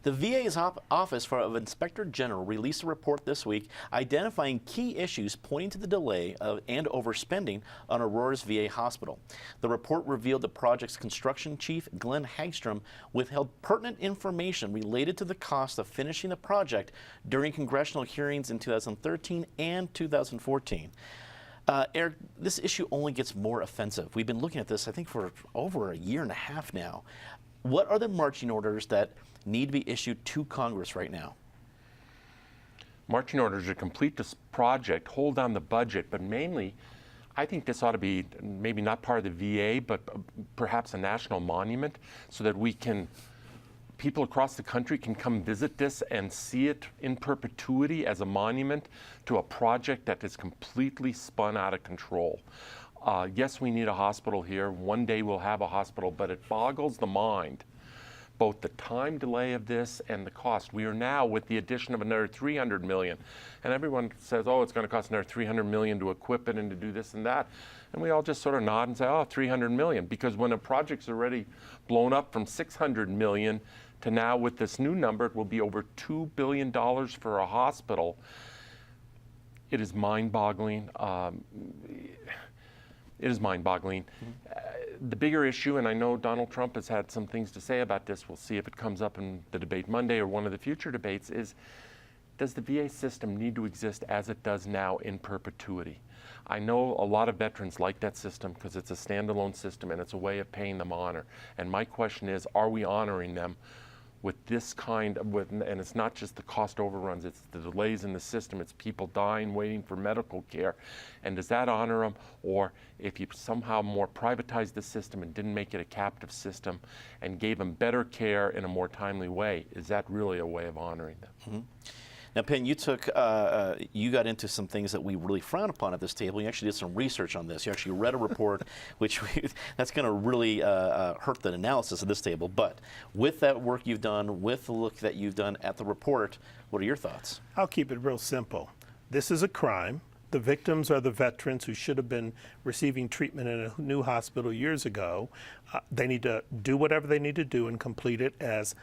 The VA's Office of Inspector General released a report this week identifying key issues pointing to the delay and overspending on Aurora's VA hospital. The report revealed the project's construction chief, Glenn Hagstrom, withheld pertinent information related to the cost of finishing the project during congressional hearings in 2013 and 2014. Eric, this issue only gets more offensive. We've been looking at this, I think, for over a year and a half now. What are the marching orders that need to be issued to Congress right now? Marching orders to complete this project, hold down the budget, but mainly, I think this ought to be maybe not part of the VA, but perhaps a national monument so that people across the country can come visit this and see it in perpetuity as a monument to a project that is completely spun out of control. Yes, we need a hospital here. One day we'll have a hospital, but it boggles the mind, both the time delay of this and the cost. We are now, with the addition of another $300 million, and everyone says, oh, it's going to cost another $300 million to equip it and to do this and that. And we all just sort of nod and say, oh, $300 million, because when a project's already blown up from $600 million to now with this new number, it will be over $2 billion for a hospital. It is mind-boggling. It is mind-boggling. The bigger issue, and I know Donald Trump has had some things to say about this, we'll see if it comes up in the debate Monday or one of the future debates, is does the VA system need to exist as it does now in perpetuity? I know a lot of veterans like that system because it's a standalone system and it's a way of paying them honor. And my question is, are we honoring them with this kind of, and it's not just the cost overruns, it's the delays in the system, it's people dying, waiting for medical care. And does that honor them? Or if you somehow more privatized the system and didn't make it a captive system and gave them better care in a more timely way, is that really a way of honoring them? Mm-hmm. Now, Penn, you got into some things that we really frown upon at this table. You actually did some research on this. You actually read a report, that's going to really hurt the analysis of this table. But with that work you've done, with the look that you've done at the report, what are your thoughts? I'll keep it real simple. This is a crime. The victims are the veterans who should have been receiving treatment in a new hospital years ago. They need to do whatever they need to do and complete it as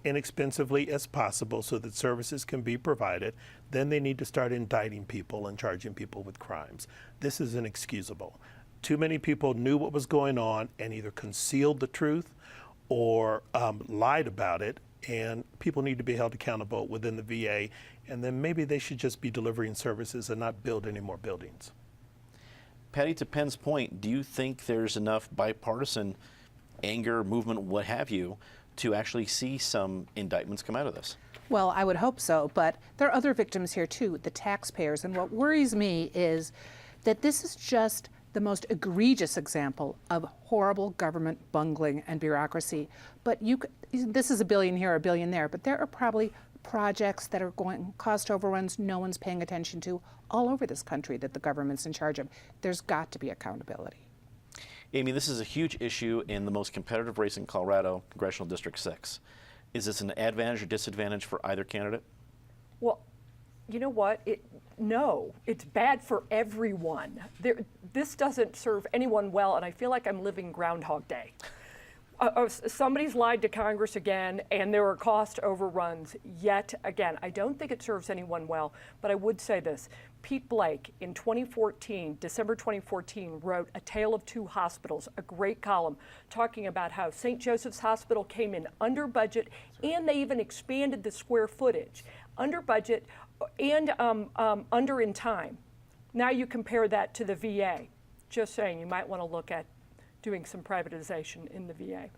inexpensively as possible so that services can be provided. Then they need to start indicting people and charging people with crimes. This is inexcusable. Too many people knew what was going on and either concealed the truth or lied about it, and people need to be held accountable within the VA, and then maybe they should just be delivering services and not build any more buildings. Patty, to Penn's point, do you think there's enough bipartisan anger, movement, what have you, to actually see some indictments come out of this? Well, I would hope so, but there are other victims here too, the taxpayers. And what worries me is that this is just the most egregious example of horrible government bungling and bureaucracy. But this is $1 billion here, $1 billion there, but there are probably projects that are going cost overruns no one's paying attention to all over this country that the government's in charge of. There's got to be accountability. Amy, this is a huge issue in the most competitive race in Colorado, Congressional District 6. Is this an advantage or disadvantage for either candidate? Well, you know what? No, it's bad for everyone. This doesn't serve anyone well, and I feel like I'm living Groundhog Day. Somebody's lied to Congress again, and there are cost overruns yet again. I don't think it serves anyone well, but I would say this. Pete Blake in 2014, December 2014, wrote A Tale of Two Hospitals, a great column, talking about how St. Joseph's Hospital came in under budget, and they even expanded the square footage, under budget and under in time. Now you compare that to the VA. Just saying, you might want to look at doing some privatization in the VA.